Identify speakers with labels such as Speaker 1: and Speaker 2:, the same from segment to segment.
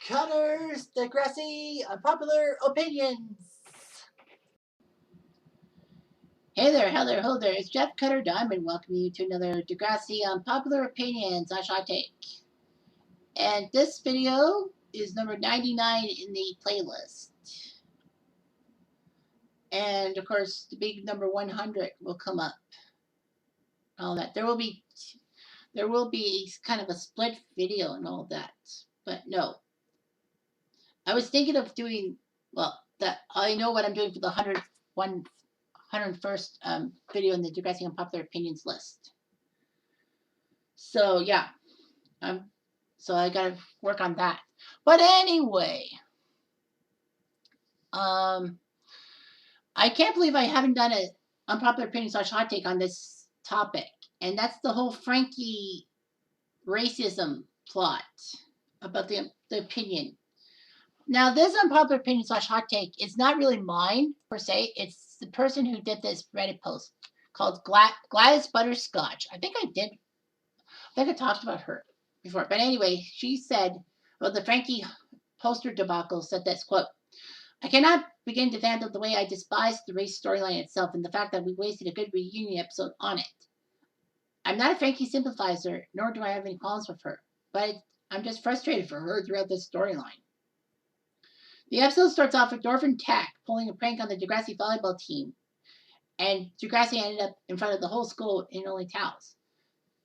Speaker 1: Cutter's Degrassi Unpopular Opinions. Hey there, hello, ho there. It's Jeff Cutter Diamond welcoming you to another Degrassi Unpopular Opinions I shall take. And this video is number 99 in the playlist. And of course, the big number 100 will come up. All that. There will be kind of a split video and all that. But no. I was thinking of doing, well, that I know what I'm doing for the 101st video in the Degrassi Unpopular Opinions list. So yeah, so I gotta work on that. But anyway, I can't believe I haven't done an Unpopular Opinion / hot take on this topic, and that's the whole Frankie racism plot about the opinion. Now, this Unpopular Opinion / hot take is not really mine, per se. It's the person who did this Reddit post called Gladys Butterscotch. I think I talked about her before. But anyway, she said, well, the Frankie poster debacle said this, quote, "I cannot begin to fathom the way I despise the race storyline itself and the fact that we wasted a good reunion episode on it. I'm not a Frankie sympathizer, nor do I have any problems with her. But I'm just frustrated for her throughout this storyline. The episode starts off with Dorf and Tack pulling a prank on the Degrassi volleyball team, and Degrassi ended up in front of the whole school in only towels.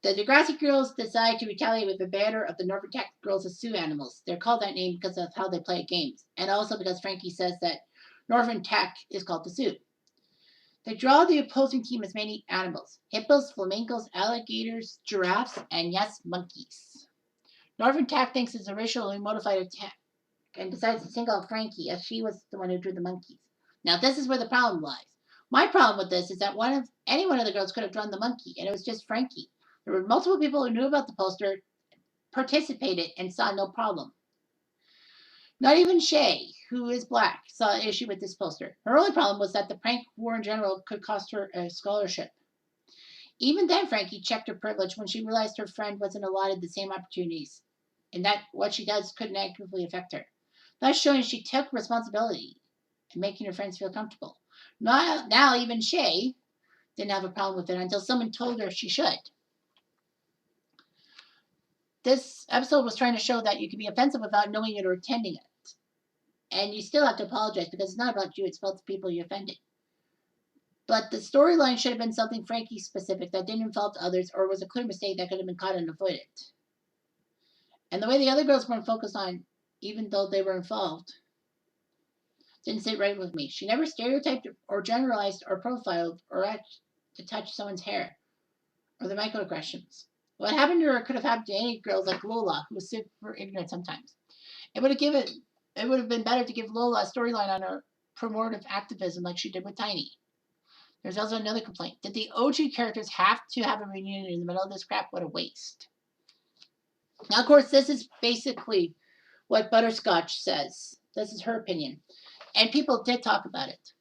Speaker 1: The Degrassi girls decide to retaliate with the banner of the North and Tack girls as zoo animals. They're called that name because of how they play games, and also because Frankie says that North and Tack is called the zoo. They draw the opposing team as many animals: hippos, flamingos, alligators, giraffes, and yes, monkeys. North and Tack thinks it's a racially motivated attack and decides to single out Frankie as she was the one who drew the monkeys. Now, this is where the problem lies. My problem with this is that any one of the girls could have drawn the monkey, and it was just Frankie. There were multiple people who knew about the poster, participated, and saw no problem. Not even Shay, who is black, saw an issue with this poster. Her only problem was that the prank war in general could cost her a scholarship. Even then, Frankie checked her privilege when she realized her friend wasn't allotted the same opportunities, and that what she does could negatively affect her, thus showing she took responsibility and making her friends feel comfortable. Now even Shay didn't have a problem with it until someone told her she should. This episode was trying to show that you can be offensive without knowing it or attending it. And you still have to apologize because it's not about you, it's about the people you offended. But the storyline should have been something Frankie specific that didn't involve others or was a clear mistake that could have been caught and avoided. And the way the other girls weren't focused on, even though they were involved, didn't sit right with me. She never stereotyped or generalized or profiled or acted to touch someone's hair or the microaggressions. What happened to her could have happened to any girl like Lola, who was super ignorant sometimes. It would have been better to give Lola a storyline on her promotive activism like she did with Tiny. There's also another complaint. Did the OG characters have to have a reunion in the middle of this crap? What a waste. Now, of course, this is basically what Butterscotch says. This is her opinion. And people did talk about it.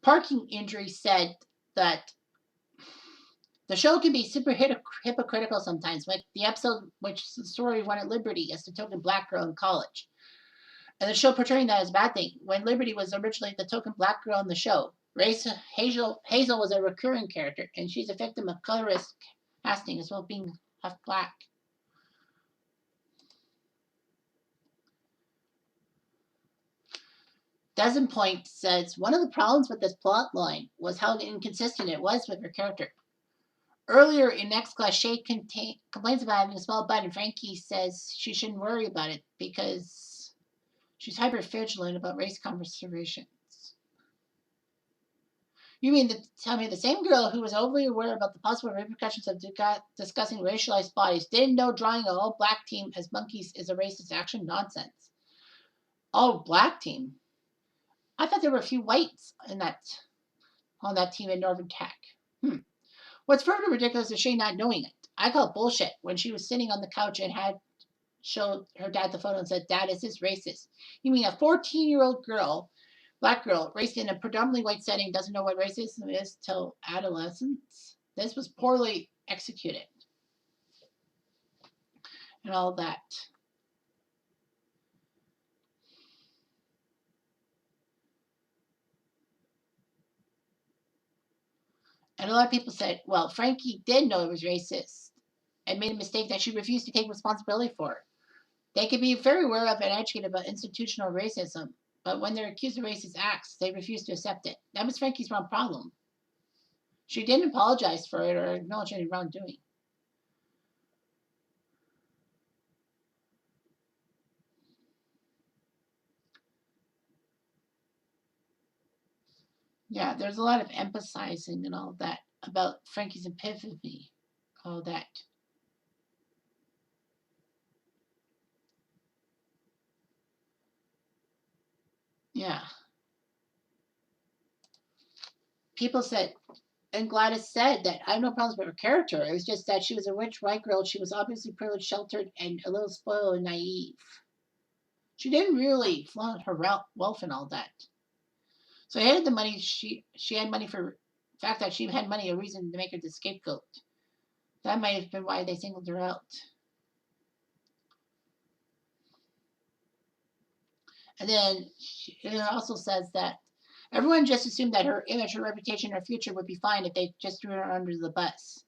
Speaker 1: Parking Injury said that the show can be super hypocritical sometimes, like the episode which the story wanted Liberty as the token black girl in college. And the show portraying that as a bad thing, when Liberty was originally the token black girl in the show. Hazel was a recurring character, and she's a victim of colorist casting as well as being half black. Dozen Point says, one of the problems with this plot line was how inconsistent it was with her character. Earlier in Next Class, Shay complains about having a small butt, and Frankie says she shouldn't worry about it because she's hyper-vigilant about race conversations. You mean to tell me the same girl who was overly aware about the possible repercussions of discussing racialized bodies didn't know drawing a all-black team as monkeys is a racist action? Nonsense. All-black team? I thought there were a few whites on that team in Northern Tech. What's further ridiculous is Shay not knowing it. I call it bullshit when she was sitting on the couch and had showed her dad the photo and said, "Dad, is this racist?" You mean a 14-year-old girl, black girl, raised in a predominantly white setting, doesn't know what racism is till adolescence? This was poorly executed. And all that. And a lot of people said, well, Frankie did know it was racist and made a mistake that she refused to take responsibility for. They could be very aware of and educated about institutional racism, but when they're accused of racist acts, they refuse to accept it. That was Frankie's wrong problem. She didn't apologize for it or acknowledge any wrongdoing. Yeah, there's a lot of emphasizing and all that about Frankie's epiphany, all that. Yeah. People said, and Gladys said that I have no problems with her character. It was just that she was a rich white girl. She was obviously privileged, sheltered, and a little spoiled and naive. She didn't really flaunt her wealth and all that. So I hated the money. She had money for the fact that she had money, a reason to make her the scapegoat. That might have been why they singled her out. And then it also says that everyone just assumed that her image, her reputation, her future would be fine if they just threw her under the bus.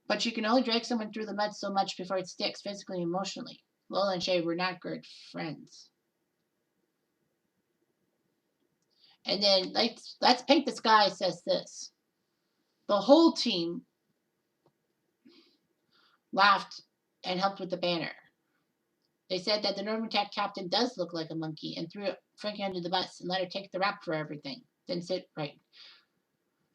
Speaker 1: But you can only drag someone through the mud so much before it sticks, physically and emotionally. Lola and Shay were not good friends. And then Let's Paint the Sky says this. The whole team laughed and helped with the banner. They said that the Northern Tech captain does look like a monkey and threw Frankie under the bus and let her take the rap for everything. Didn't sit right.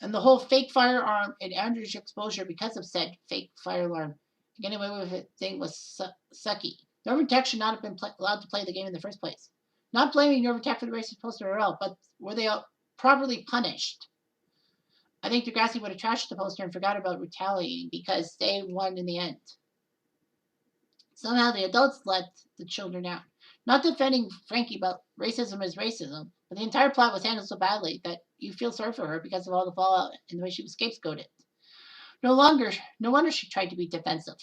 Speaker 1: And the whole fake firearm and Andrew's exposure because of said fake fire alarm getting away with it thing was sucky. Northern Tech should not have been allowed to play the game in the first place. Not blaming Northern Tech for the racist poster at all, but were they properly punished? I think Degrassi would have trashed the poster and forgot about retaliating because they won in the end. Somehow the adults let the children out. Not defending Frankie about racism is racism, but the entire plot was handled so badly that you feel sorry for her because of all the fallout and the way she was scapegoated. No wonder she tried to be defensive.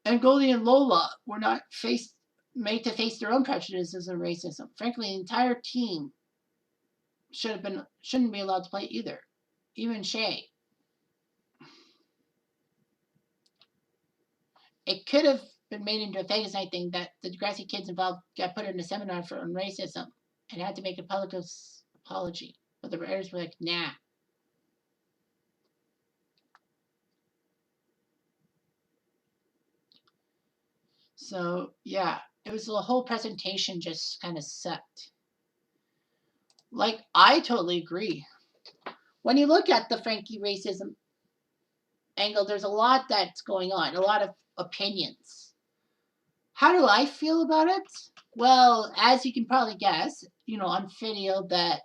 Speaker 1: And Goldie and Lola were not made to face their own prejudices and racism. Frankly, the entire team shouldn't be allowed to play either. Even Shay. It could have been made into a Vegas night thing that the Degrassi kids involved got put in a seminar on racism and had to make a public apology. But the writers were like, nah. So, yeah, it was the whole presentation just kind of sucked. Like, I totally agree. When you look at the Frankie racism angle, there's a lot that's going on, a lot of opinions. How do I feel about it? Well, as you can probably guess, on video that,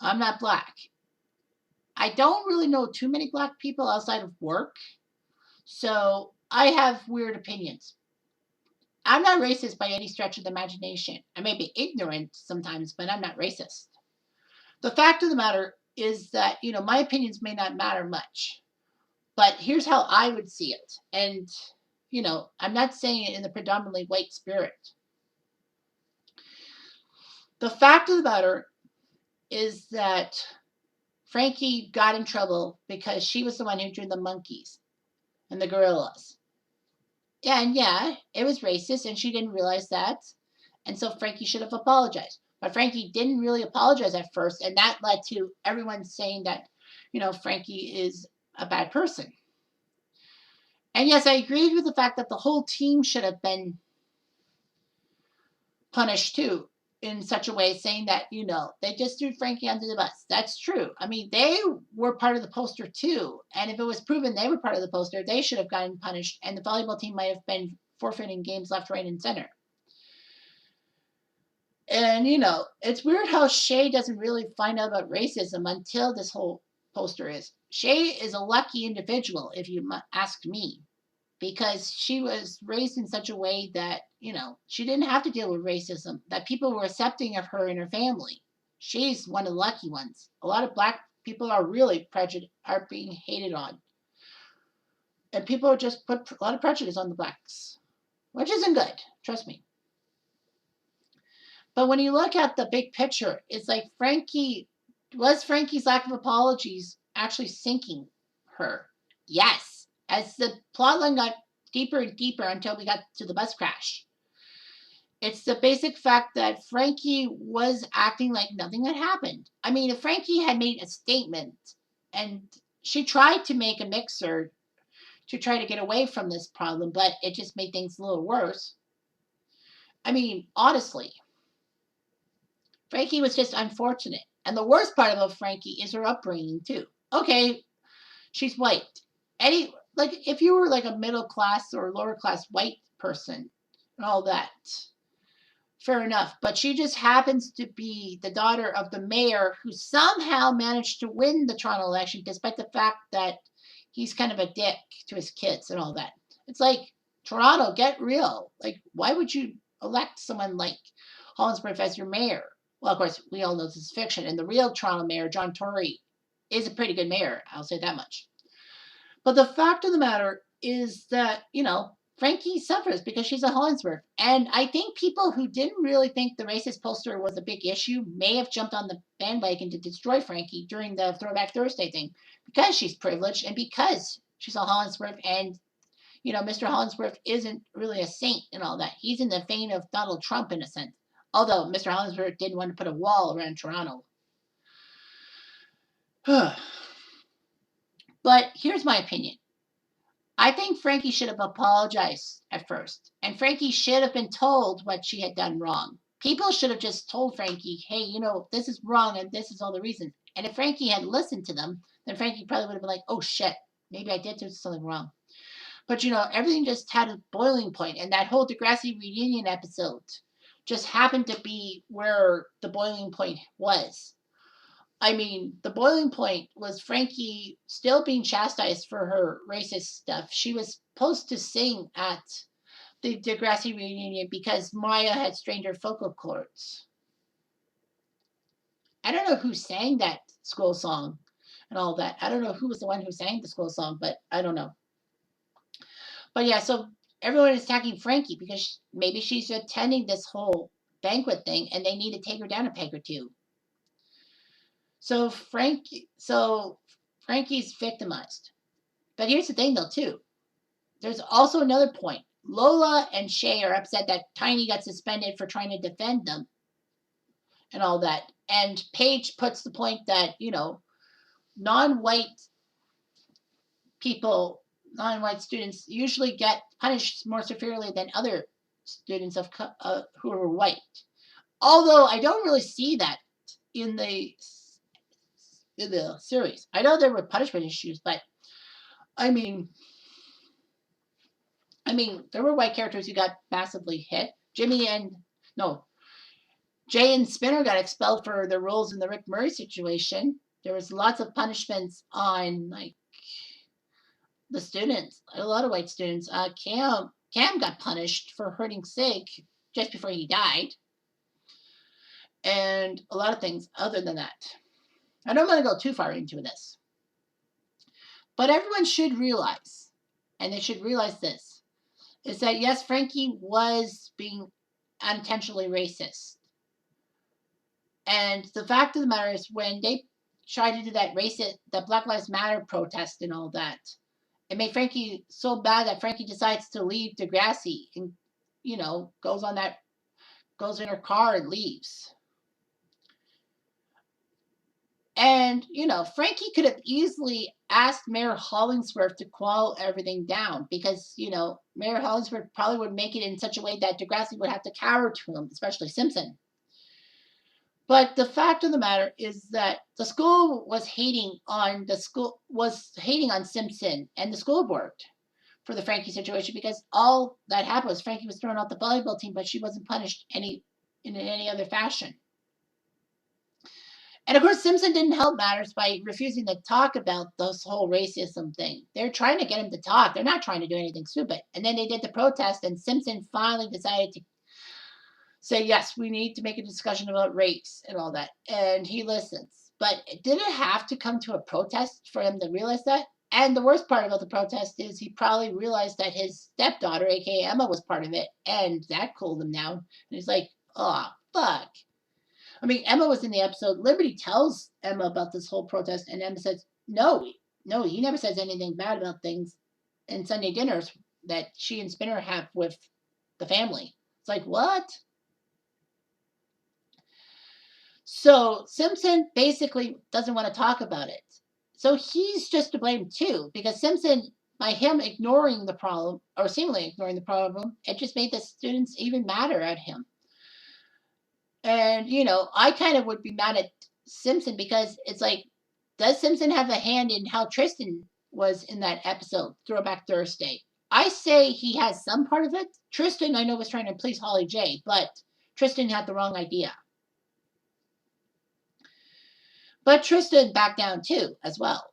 Speaker 1: I'm not black. I don't really know too many black people outside of work, so I have weird opinions. I'm not racist by any stretch of the imagination. I may be ignorant sometimes, but I'm not racist. The fact of the matter is that, my opinions may not matter much, but here's how I would see it. And, I'm not saying it in the predominantly white spirit. The fact of the matter is that Frankie got in trouble because she was the one who drew the monkeys and the gorillas. And yeah, it was racist and she didn't realize that. And so Frankie should have apologized. But Frankie didn't really apologize at first, and that led to everyone saying that, Frankie is a bad person. And yes, I agreed with the fact that the whole team should have been punished too, in such a way saying that, they just threw Frankie under the bus. That's true. I mean, they were part of the poster too. And if it was proven they were part of the poster, they should have gotten punished. And the volleyball team might have been forfeiting games left, right, and center. And, it's weird how Shay doesn't really find out about racism until this whole poster is. Shay is a lucky individual, if you ask me, because she was raised in such a way that, she didn't have to deal with racism, that people were accepting of her and her family. She's one of the lucky ones. A lot of black people are really are being hated on. And people just put a lot of prejudice on the blacks, which isn't good, trust me. But when you look at the big picture, it's like Frankie Was Frankie's lack of apologies actually sinking her? Yes. As the plotline got deeper and deeper until we got to the bus crash. It's the basic fact that Frankie was acting like nothing had happened. I mean, if Frankie had made a statement and she tried to make a mixer to try to get away from this problem, but it just made things a little worse. I mean, honestly, Frankie was just unfortunate. And the worst part about Frankie is her upbringing, too. Okay, she's white. Like, if you were like a middle class or lower class white person and all that, fair enough. But she just happens to be the daughter of the mayor who somehow managed to win the Toronto election, despite the fact that he's kind of a dick to his kids and all that. It's like, Toronto, get real. Like, why would you elect someone like Hollinsworth as your mayor? Well, of course, we all know this is fiction. And the real Toronto mayor, John Tory, is a pretty good mayor. I'll say that much. But the fact of the matter is that, Frankie suffers because she's a Hollinsworth. And I think people who didn't really think the racist poster was a big issue may have jumped on the bandwagon to destroy Frankie during the Throwback Thursday thing because she's privileged and because she's a Hollinsworth. And, Mr. Hollinsworth isn't really a saint and all that. He's in the vein of Donald Trump in a sense. Although Mr. Hollinsworth didn't want to put a wall around Toronto. But here's my opinion. I think Frankie should have apologized at first, and Frankie should have been told what she had done wrong. People should have just told Frankie, hey, this is wrong and this is all the reasons. And if Frankie had listened to them, then Frankie probably would have been like, oh shit, maybe I did do something wrong. But everything just had a boiling point, and that whole Degrassi reunion episode just happened to be where the boiling point was. I mean, the boiling point was Frankie still being chastised for her racist stuff. She was supposed to sing at the Degrassi reunion because Maya had strained her vocal cords. I don't know who sang that school song and all that. I don't know who was the one who sang the school song, but I don't know. But yeah, so everyone is attacking Frankie because maybe she's attending this whole banquet thing and they need to take her down a peg or two. So Frankie's victimized. But here's the thing, though, too. There's also another point. Lola and Shay are upset that Tiny got suspended for trying to defend them and all that. And Paige puts the point that, non-white non-white students usually get punished more severely than other students who are white. Although I don't really see that in the series. I know there were punishment issues, but I mean, there were white characters who got massively hit. Jay and Spinner got expelled for their roles in the Rick Murray situation. There was lots of punishments on like the students, a lot of white students. Cam got punished for hurting Sig just before he died, and a lot of things other than that. I don't want to go too far into this, but everyone should realize, and they should realize this, is that yes, Frankie was being unintentionally racist. And the fact of the matter is when they tried to do the Black Lives Matter protest and all that, it made Frankie so bad that Frankie decides to leave Degrassi and, goes in her car and leaves. And, Frankie could have easily asked Mayor Hollingsworth to quell everything down because, Mayor Hollingsworth probably would make it in such a way that Degrassi would have to cower to him, especially Simpson. But the fact of the matter is that the school was hating on Simpson and the school board for the Frankie situation because all that happened was Frankie was thrown off the volleyball team, but she wasn't punished in any other fashion. And of course, Simpson didn't help matters by refusing to talk about this whole racism thing. They're trying to get him to talk. They're not trying to do anything stupid. And then they did the protest, and Simpson finally decided to say, yes, we need to make a discussion about race and all that. And he listens. But did it have to come to a protest for him to realize that? And the worst part about the protest is he probably realized that his stepdaughter, a.k.a. Emma, was part of it. And that cooled him down. And he's like, oh, fuck. I mean, Emma was in the episode. Liberty tells Emma about this whole protest, and Emma says, no, he never says anything bad about things in Sunday dinners that she and Spinner have with the family. It's like, what? So Simpson basically doesn't want to talk about it. So he's just to blame too, because Simpson, by him ignoring the problem, or seemingly ignoring the problem, it just made the students even madder at him. And, I kind of would be mad at Simpson because it's like, does Simpson have a hand in how Tristan was in that episode, Throwback Thursday? I say he has some part of it. Tristan, I know, was trying to please Holly J, but Tristan had the wrong idea. But Tristan backed down too, as well.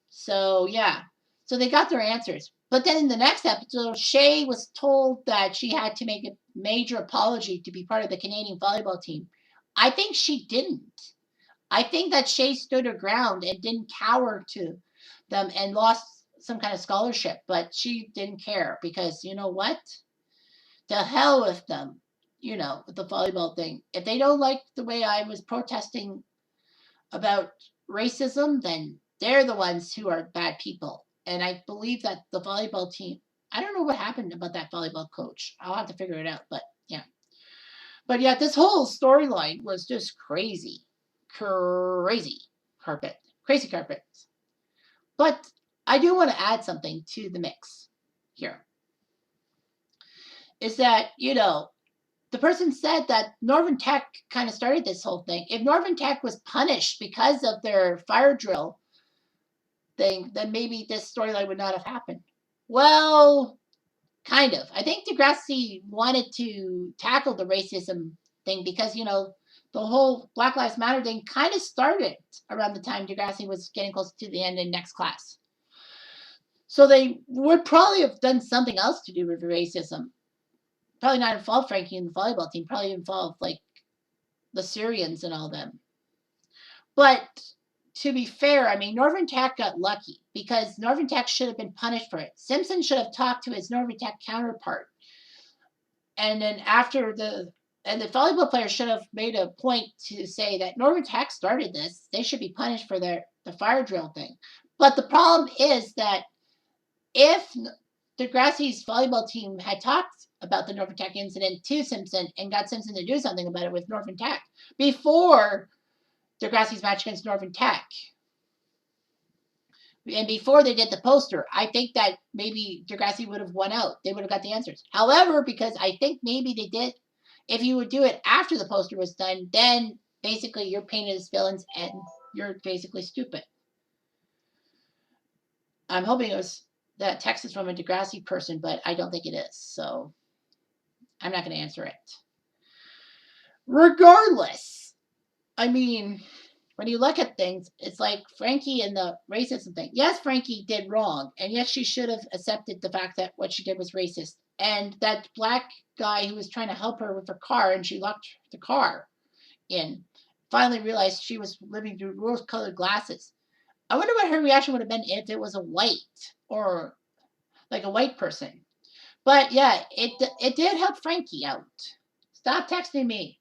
Speaker 1: So, yeah. So they got their answers. But then in the next episode, Shay was told that she had to make a major apology to be part of the Canadian volleyball team. I think she didn't. I think that Shay stood her ground and didn't cower to them and lost some kind of scholarship, but she didn't care because you know what? To hell with them, with the volleyball thing. If they don't like the way I was protesting about racism, then they're the ones who are bad people. And I believe that the volleyball team, I don't know what happened about that volleyball coach. I'll have to figure it out, but yeah. But yeah, this whole storyline was just crazy. Crazy carpet. Crazy carpet. But I do want to add something to the mix here. Is that, the person said that Northern Tech kind of started this whole thing. If Northern Tech was punished because of their fire drill thing, then maybe this storyline would not have happened. Well, kind of. I think Degrassi wanted to tackle the racism thing because, the whole Black Lives Matter thing kind of started around the time Degrassi was getting close to the end in next class. So they would probably have done something else to do with racism. Probably not involve Frankie in the volleyball team. Probably involve, like, the Syrians and all them. But to be fair, I mean, Northern Tech got lucky because Northern Tech should have been punished for it. Simpson should have talked to his Northern Tech counterpart. And then the volleyball players should have made a point to say that Northern Tech started this. They should be punished for the fire drill thing. But the problem is that if Degrassi's volleyball team had talked about the Northern Tech incident to Simpson and got Simpson to do something about it with Northern Tech before Degrassi's match against Northern Tech, and before they did the poster, I think that maybe Degrassi would have won out. They would have got the answers. However, because I think maybe they did, if you would do it after the poster was done, then basically you're painted as villains and you're basically stupid. I'm hoping it was that text is from a Degrassi person, but I don't think it is. So I'm not going to answer it. Regardless, I mean, when you look at things, it's like Frankie and the racism thing. Yes, Frankie did wrong, and yes, she should have accepted the fact that what she did was racist. And that black guy who was trying to help her with her car, and she locked the car in, finally realized she was living through rose-colored glasses. I wonder what her reaction would have been if it was a white or like a white person. But yeah, it did help Frankie out. Stop texting me.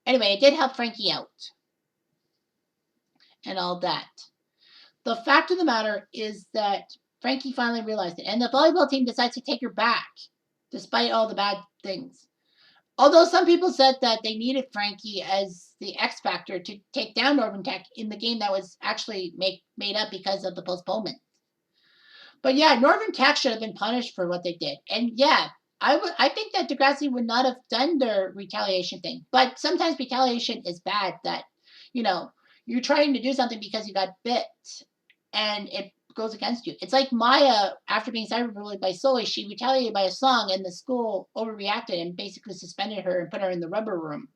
Speaker 1: Anyway, it did help Frankie out. And all that. The fact of the matter is that Frankie finally realized it. And the volleyball team decides to take her back, despite all the bad things. Although some people said that they needed Frankie as the X factor to take down Northern Tech in the game that was actually made up because of the postponement. But yeah, Northern Tech should have been punished for what they did. And yeah, I think that Degrassi would not have done their retaliation thing. But sometimes retaliation is bad, that, you're trying to do something because you got bit and it goes against you. It's like Maya, after being cyberbullied by Zoe, she retaliated by a song and the school overreacted and basically suspended her and put her in the rubber room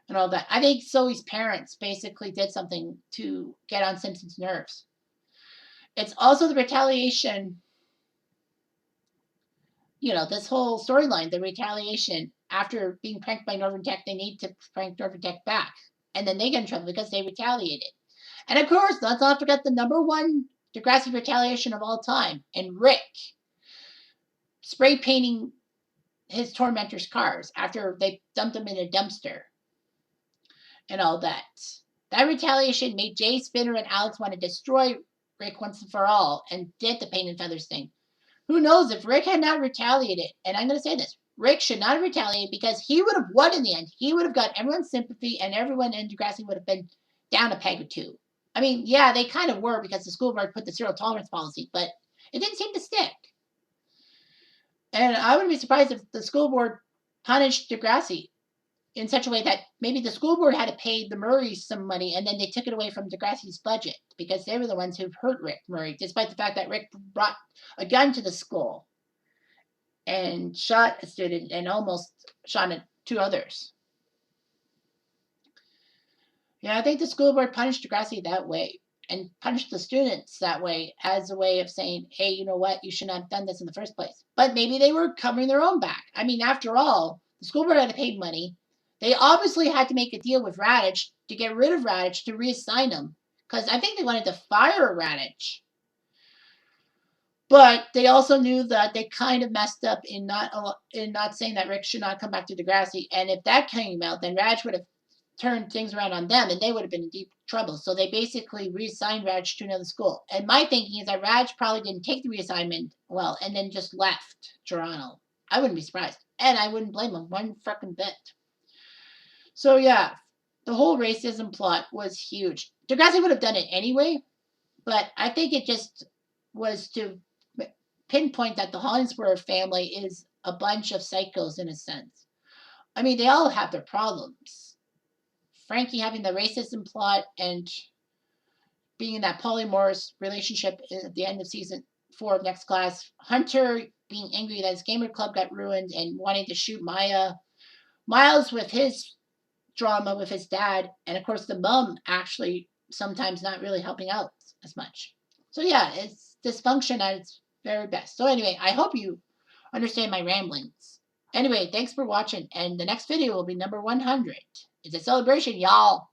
Speaker 1: and all that. I think Zoe's parents basically did something to get on Simpson's nerves. It's also the retaliation, this whole storyline, the retaliation after being pranked by Northern Tech, they need to prank Northern Tech back. And then they get in trouble because they retaliated. And of course, let's not forget the number one Degrassi retaliation of all time, and Rick spray painting his tormentors' cars after they dumped them in a dumpster. and all that. That retaliation made Jay, Spinner, and Alex want to destroy Rick once and for all and did the paint and feathers thing. Who knows if Rick had not retaliated, and I'm going to say this, Rick should not have retaliated because he would have won in the end. He would have got everyone's sympathy and everyone in Degrassi would have been down a peg or two. I mean, yeah, they kind of were because the school board put the zero tolerance policy, but it didn't seem to stick. And I wouldn't be surprised if the school board punished Degrassi in such a way that maybe the school board had to pay the Murrays some money and then they took it away from Degrassi's budget because they were the ones who hurt Rick Murray, despite the fact that Rick brought a gun to the school and shot a student and almost shot two others. Yeah, I think the school board punished Degrassi that way and punished the students that way as a way of saying, hey, you know what, you shouldn't have done this in the first place. But maybe they were covering their own back. I mean, after all, the school board had to pay money. They obviously had to make a deal with Radich to get rid of Radich to reassign him because I think they wanted to fire Radich. But they also knew that they kind of messed up in not saying that Rick should not come back to Degrassi. And if that came out, then Radich would have turned things around on them and they would have been in deep trouble. So they basically reassigned Raj to another school. And my thinking is that Raj probably didn't take the reassignment well and then just left Toronto. I wouldn't be surprised. And I wouldn't blame him one fucking bit. So yeah, the whole racism plot was huge. Degrassi would have done it anyway, but I think it just was to pinpoint that the Hollingsworth family is a bunch of psychos in a sense. I mean, they all have their problems. Frankie having the racism plot and being in that polymorphs relationship at the end of season 4 of Next Class. Hunter being angry that his gamer club got ruined and wanting to shoot Maya. Miles with his drama with his dad. And of course, the mom actually sometimes not really helping out as much. So yeah, it's dysfunction at its very best. So anyway, I hope you understand my ramblings. Anyway, thanks for watching. And the next video will be number 100. It's a celebration, y'all.